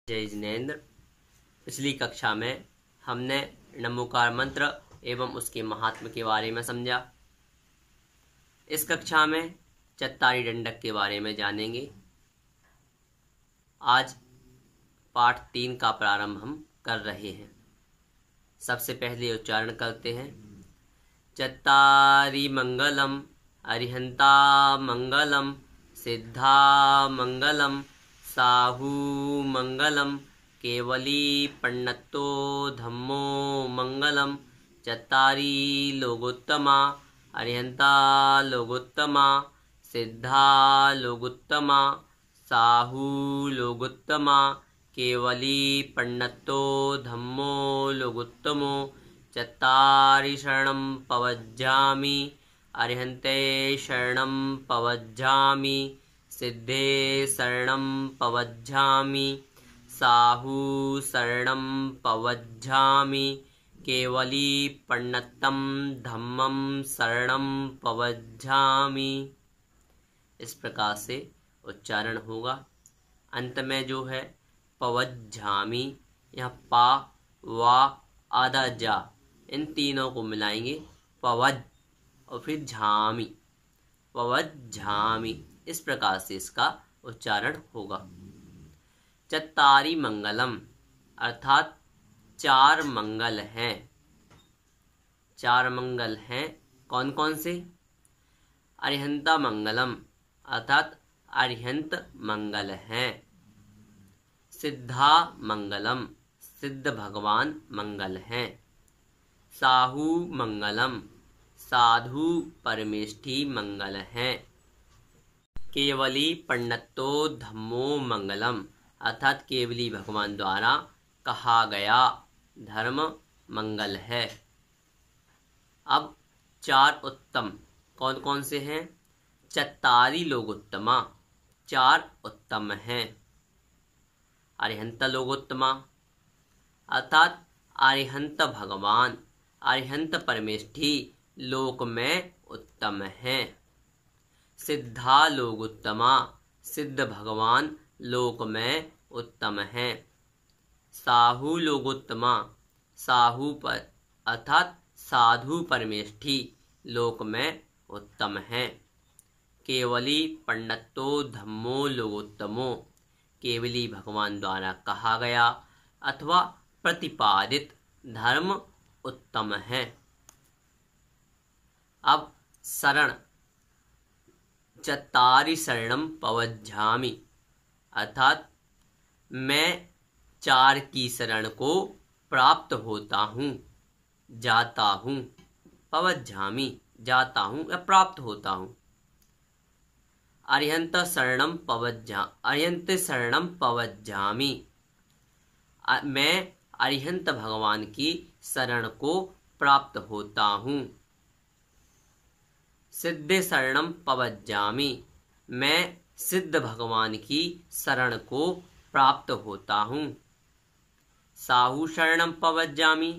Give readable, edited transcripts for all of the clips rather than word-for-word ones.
जय जिनेन्द्र। पिछली कक्षा में हमने नमोकार मंत्र एवं उसके महात्म्य के बारे में समझा। इस कक्षा में चत्तारी दंडक के बारे में जानेंगे। आज पाठ 3 का प्रारंभ हम कर रहे हैं। सबसे पहले उच्चारण करते हैं। चत्तारी मंगलम अरिहंता मंगलम सिद्धा मंगलम साहू मंगलम केवली पन्नतो धम्मो मंगलम चत्तारी लोगोत्तमा अरिहंता लोगोत्तमा सिद्धा लोगोत्तमा साहू लोगोत्तमा केवली पन्नतो धम्मो लोगोत्तमो चत्तारि शरणं पवज्जामि अरिहन्ते शरणं पवज्जामि सिद्धे शरणं पवज्जामि साहू शरणं पवज्जामि केवली पन्नतं धम्मं शरणं पवज्जामि। इस प्रकार से उच्चारण होगा। अंत में जो है पवज्जामि, यह पा वा आधा जा इन तीनों को मिलाएंगे पवज और फिर झामी, पवज्जामि। इस प्रकार से इसका उच्चारण होगा। चत्तारी मंगलम अर्थात 4 मंगल हैं। 4 मंगल हैं। कौन कौन से? अरिहंता मंगलम अर्थात अरिहंत मंगल हैं। सिद्धा मंगलम सिद्ध भगवान मंगल हैं। साहू मंगलम साधु परमेष्ठी मंगल हैं। केवली पन्नतो धम्मो मंगलम अर्थात केवली भगवान द्वारा कहा गया धर्म मंगल है। अब 4 उत्तम कौन कौन से हैं? चत्तारी लोगोत्तमा 4 उत्तम हैं। अरिहंत लोगोत्तमा अर्थात अरिहंत भगवान अरिहंत परमेष्ठी लोक में उत्तम हैं। सिद्धा लोगोत्तमा सिद्ध भगवान लोक में उत्तम हैं। साहू लोगोत्तमा साहू पर अर्थात साधु परमेष्ठी लोक में उत्तम हैं। केवली पन्नतो धम्मो लोगोत्तमो केवली भगवान द्वारा कहा गया अथवा प्रतिपादित धर्म उत्तम है। अब शरण चत्तारि शरणं पवज्जामि अर्थात मैं 4 की शरण को प्राप्त होता हूँ, जाता हूँ। पवज्जामि जाता हूँ या प्राप्त होता हूँ। अरिहंत शरणं पवज्जामि मैं अरिहंत भगवान की शरण को प्राप्त होता हूँ। सिद्धे शरणं पवज्जामि मैं सिद्ध भगवान की शरण को प्राप्त होता हूँ। साहू शरणं पवज्जामि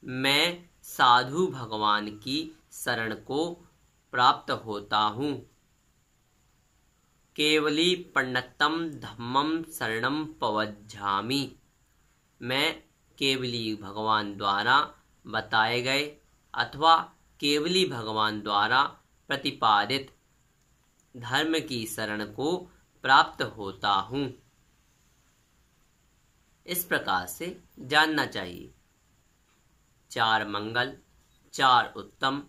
मैं साधु भगवान की शरण को प्राप्त होता हूँ। केवली पन्नतं धम्मं शरणं पवज्जामि मैं केवली भगवान द्वारा बताए गए अथवा केवली भगवान द्वारा प्रतिपादित धर्म की शरण को प्राप्त होता हूँ। इस प्रकार से जानना चाहिए। 4 मंगल 4 उत्तम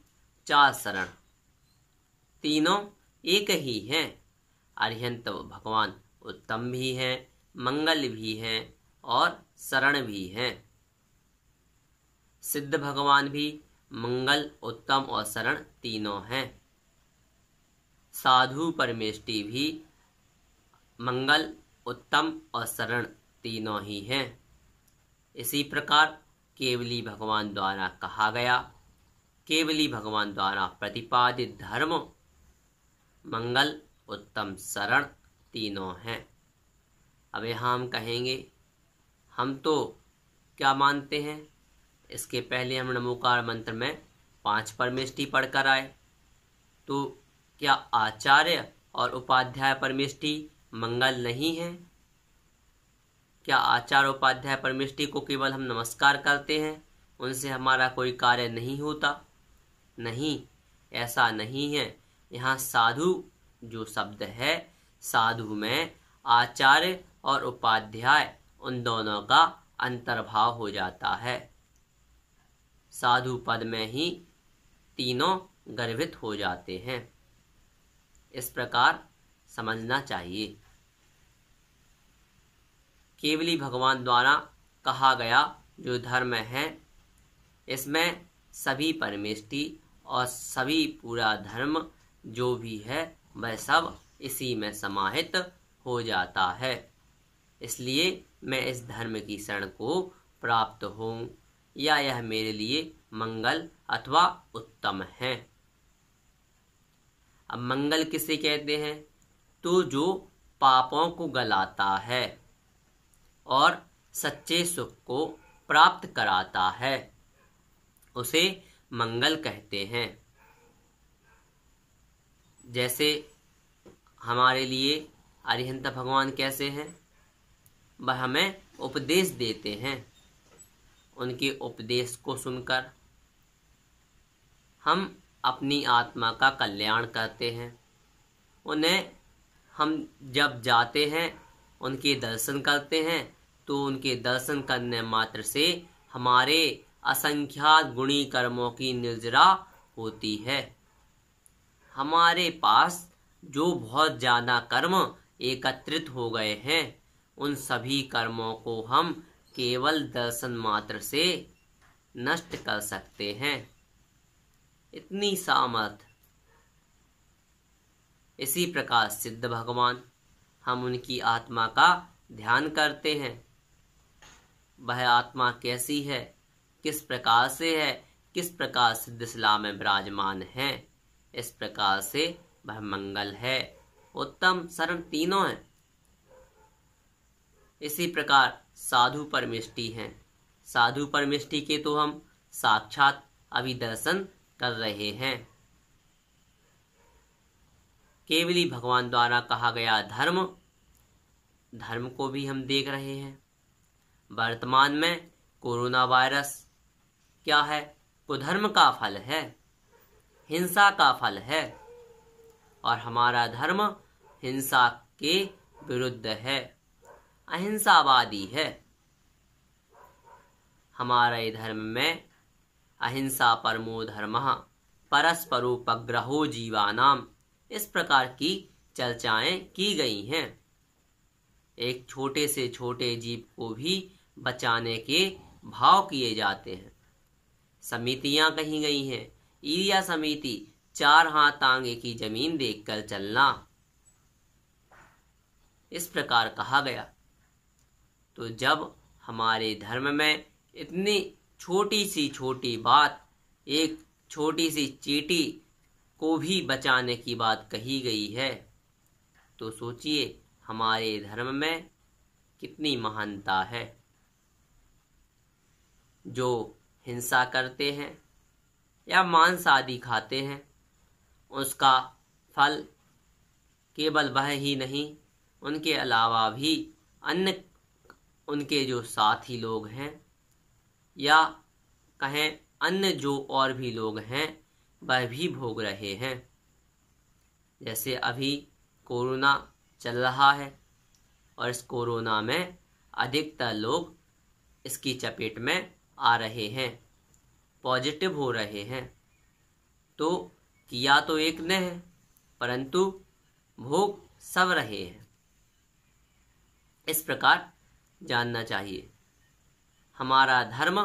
4 शरण तीनों एक ही हैं। अरिहंत भगवान उत्तम भी हैं, मंगल भी हैं और शरण भी हैं। सिद्ध भगवान भी मंगल उत्तम और शरण तीनों हैं। साधु परमेष्ठी भी मंगल उत्तम और शरण तीनों ही हैं। इसी प्रकार केवली भगवान द्वारा कहा गया केवली भगवान द्वारा प्रतिपादित धर्म मंगल उत्तम शरण तीनों हैं। अब यहाँ हम कहेंगे हम तो क्या मानते हैं? इसके पहले हम नमोकार मंत्र में 5 परमेष्ठी पढ़कर आए, तो क्या आचार्य और उपाध्याय परमेष्ठी मंगल नहीं है? क्या आचार्य उपाध्याय परमेष्ठी को केवल हम नमस्कार करते हैं, उनसे हमारा कोई कार्य नहीं होता? नहीं, ऐसा नहीं है। यहाँ साधु जो शब्द है, साधु में आचार्य और उपाध्याय उन दोनों का अंतर्भाव हो जाता है। साधु पद में ही तीनों गर्भित हो जाते हैं। इस प्रकार समझना चाहिए। केवली भगवान द्वारा कहा गया जो धर्म है, इसमें सभी परमेष्ठी और सभी पूरा धर्म जो भी है वह सब इसी में समाहित हो जाता है। इसलिए मैं इस धर्म की शरण को प्राप्त हूँ, या यह मेरे लिए मंगल अथवा उत्तम है। अब मंगल किसे कहते हैं? तो जो पापों को गलाता है और सच्चे सुख को प्राप्त कराता है, उसे मंगल कहते हैं। जैसे हमारे लिए अरिहंत भगवान कैसे हैं? वह हमें उपदेश देते हैं। उनके उपदेश को सुनकर हम अपनी आत्मा का कल्याण करते हैं। उन्हें हम जब जाते हैं, उनके दर्शन करते हैं, तो उनके दर्शन करने मात्र से हमारे असंख्यात गुणी कर्मों की निर्जरा होती है। हमारे पास जो बहुत ज़्यादा कर्म एकत्रित हो गए हैं, उन सभी कर्मों को हम केवल दर्शन मात्र से नष्ट कर सकते हैं। इतनी सामर्थ। इसी प्रकार सिद्ध भगवान, हम उनकी आत्मा का ध्यान करते हैं। वह आत्मा कैसी है, किस प्रकार से है, किस प्रकार सिद्ध शिला में विराजमान है, इस प्रकार से वह मंगल है, उत्तम, शरण तीनों हैं। इसी प्रकार साधु परमेष्ठी हैं। साधु परमेष्ठी के तो हम साक्षात अभी दर्शन कर रहे हैं। केवली भगवान द्वारा कहा गया धर्म, धर्म को भी हम देख रहे हैं। वर्तमान में कोरोना वायरस क्या है? कुधर्म का फल है, हिंसा का फल है, और हमारा धर्म हिंसा के विरुद्ध है, अहिंसावादी है। हमारे धर्म में अहिंसा परमो धर्मः परस्परोपग्रहो जीवानाम, इस प्रकार की चर्चाएं की गई हैं। एक छोटे से छोटे जीव को भी बचाने के भाव किए जाते हैं। समितियां कही गई हैं। ईरिया समिति, 4 हाथ आगे की जमीन देखकर चलना, इस प्रकार कहा गया। तो जब हमारे धर्म में इतनी छोटी सी छोटी बात, एक छोटी सी चींटी को भी बचाने की बात कही गई है, तो सोचिए हमारे धर्म में कितनी महानता है। जो हिंसा करते हैं या मांस आदि खाते हैं, उसका फल केवल वह ही नहीं, उनके अलावा भी अन्य उनके जो साथी लोग हैं, या कहें अन्य जो और भी लोग हैं, वह भी भोग रहे हैं। जैसे अभी कोरोना चल रहा है, और इस कोरोना में अधिकतर लोग इसकी चपेट में आ रहे हैं, पॉजिटिव हो रहे हैं। तो किया तो एक ने है, परंतु भोग सब रहे हैं। इस प्रकार जानना चाहिए, हमारा धर्म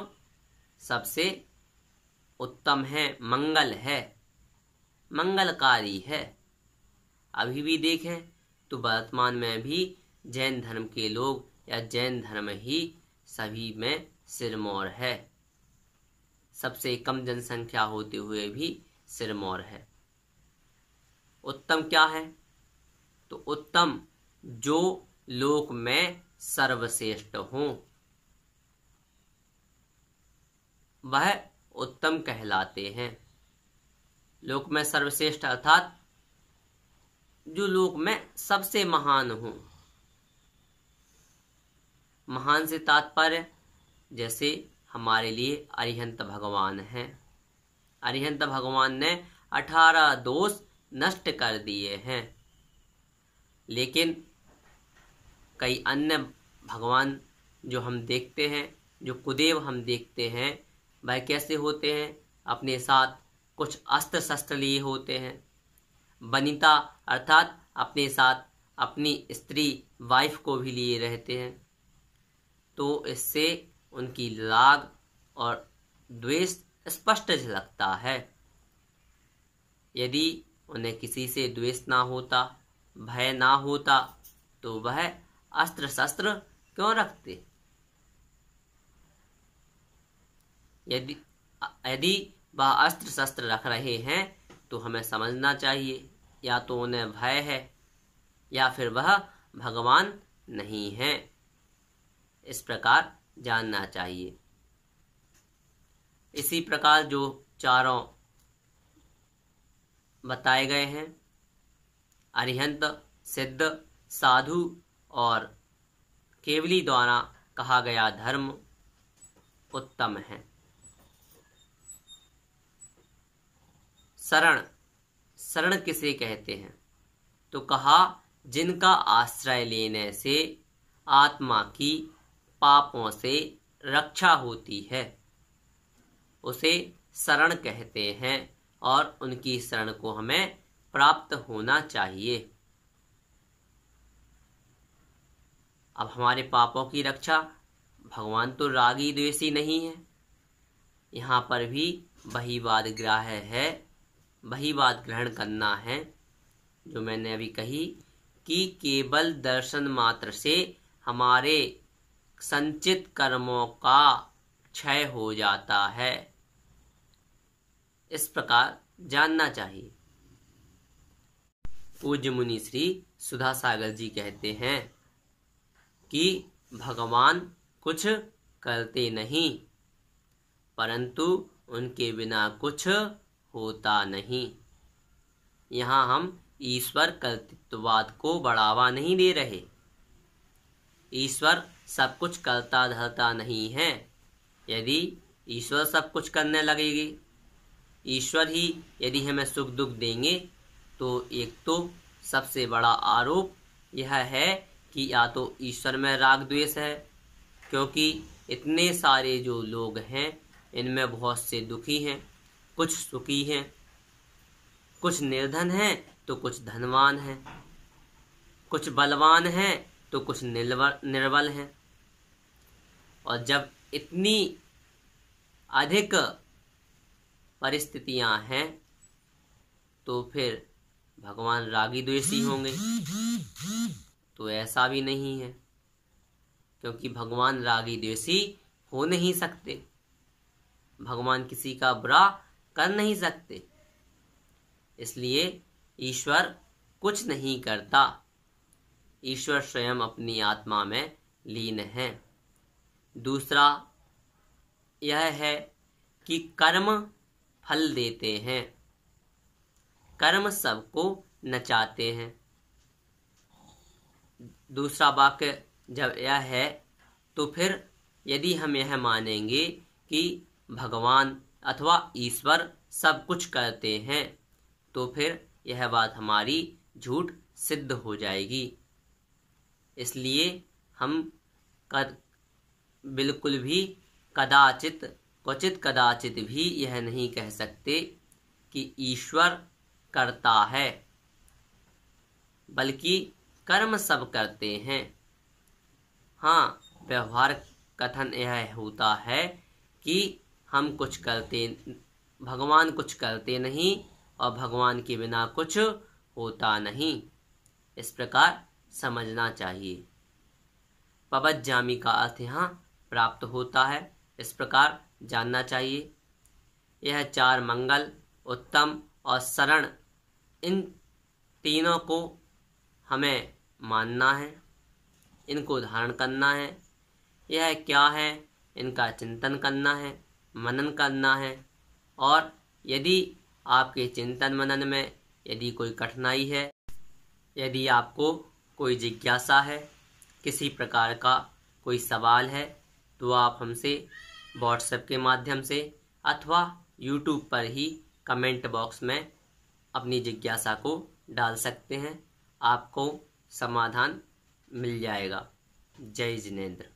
सबसे उत्तम है, मंगल है, मंगलकारी है। अभी भी देखें तो वर्तमान में भी जैन धर्म के लोग या जैन धर्म ही सभी में सिरमौर है। सबसे कम जनसंख्या होते हुए भी सिरमौर है। उत्तम क्या है? तो उत्तम जो लोक में सर्वश्रेष्ठ हो, वह उत्तम कहलाते हैं। लोक में सर्वश्रेष्ठ अर्थात जो लोक में सबसे महान हो। महान से तात्पर्य जैसे हमारे लिए अरिहंत भगवान हैं। अरिहंत भगवान ने 18 दोष नष्ट कर दिए हैं। लेकिन कई अन्य भगवान जो हम देखते हैं, जो कुदेव हम देखते हैं, वह कैसे होते हैं? अपने साथ कुछ अस्त्र शस्त्र लिए होते हैं। वनिता अर्थात अपने साथ अपनी स्त्री वाइफ को भी लिए रहते हैं। तो इससे उनकी लाग और द्वेष स्पष्ट झलकता है। यदि उन्हें किसी से द्वेष ना होता, भय ना होता, तो वह अस्त्र शस्त्र क्यों रखते? यदि वह अस्त्र शस्त्र रख रहे हैं तो हमें समझना चाहिए या तो उन्हें भय है या फिर वह भगवान नहीं है। इस प्रकार जानना चाहिए। इसी प्रकार जो चारों बताए गए हैं, अरिहंत, सिद्ध, साधु और केवली द्वारा कहा गया धर्म उत्तम है। शरण, शरण किसे कहते हैं? तो कहा जिनका आश्रय लेने से आत्मा की पापों से रक्षा होती है, उसे शरण कहते हैं और उनकी शरण को हमें प्राप्त होना चाहिए। अब हमारे पापों की रक्षा, भगवान तो रागी द्वेषी नहीं है। यहाँ पर भी वही बात ग्राह्य है, वही बात ग्रहण करना है जो मैंने अभी कही कि केवल दर्शन मात्र से हमारे संचित कर्मों का क्षय हो जाता है। इस प्रकार जानना चाहिए। पूज्य मुनि श्री सुधा सागर जी कहते हैं कि भगवान कुछ करते नहीं, परंतु उनके बिना कुछ होता नहीं। यहाँ हम ईश्वर कर्तृत्ववाद को बढ़ावा नहीं दे रहे। ईश्वर सब कुछ करता धरता नहीं है। यदि ईश्वर सब कुछ करने लगेगी, ईश्वर ही यदि हमें सुख दुख देंगे, तो एक तो सबसे बड़ा आरोप यह है कि या तो ईश्वर में राग द्वेष है, क्योंकि इतने सारे जो लोग हैं इनमें बहुत से दुखी हैं, कुछ सुखी हैं, कुछ निर्धन हैं तो कुछ धनवान हैं, कुछ बलवान हैं तो कुछ निर्बल हैं। और जब इतनी अधिक परिस्थितियां हैं तो फिर भगवान रागी द्वेषी होंगे? तो ऐसा भी नहीं है, क्योंकि भगवान रागी द्वेषी हो नहीं सकते। भगवान किसी का बुरा कर नहीं सकते। इसलिए ईश्वर कुछ नहीं करता। ईश्वर स्वयं अपनी आत्मा में लीन है। दूसरा यह है कि कर्म फल देते हैं। कर्म सबको नचाते हैं। दूसरा वाक्य जब यह है तो फिर यदि हम यह मानेंगे कि भगवान अथवा ईश्वर सब कुछ करते हैं, तो फिर यह बात हमारी झूठ सिद्ध हो जाएगी। इसलिए हम बिल्कुल भी कदाचित क्वचित कदाचित भी यह नहीं कह सकते कि ईश्वर करता है, बल्कि कर्म सब करते हैं। हाँ, व्यवहार कथन यह होता है कि हम कुछ करते, भगवान कुछ करते नहीं और भगवान के बिना कुछ होता नहीं। इस प्रकार समझना चाहिए। पवज्जामी का अर्थ यहाँ प्राप्त होता है, इस प्रकार जानना चाहिए। यह चार मंगल, उत्तम और शरण, इन तीनों को हमें मानना है, इनको धारण करना है। यह क्या है, इनका चिंतन करना है, मनन करना है। और यदि आपके चिंतन मनन में यदि कोई कठिनाई है, यदि आपको कोई जिज्ञासा है किसी प्रकार का, कोई सवाल है तो आप हमसे व्हाट्सएप के माध्यम से अथवा यूट्यूब पर ही कमेंट बॉक्स में अपनी जिज्ञासा को डाल सकते हैं। आपको समाधान मिल जाएगा। जय जिनेंद्र।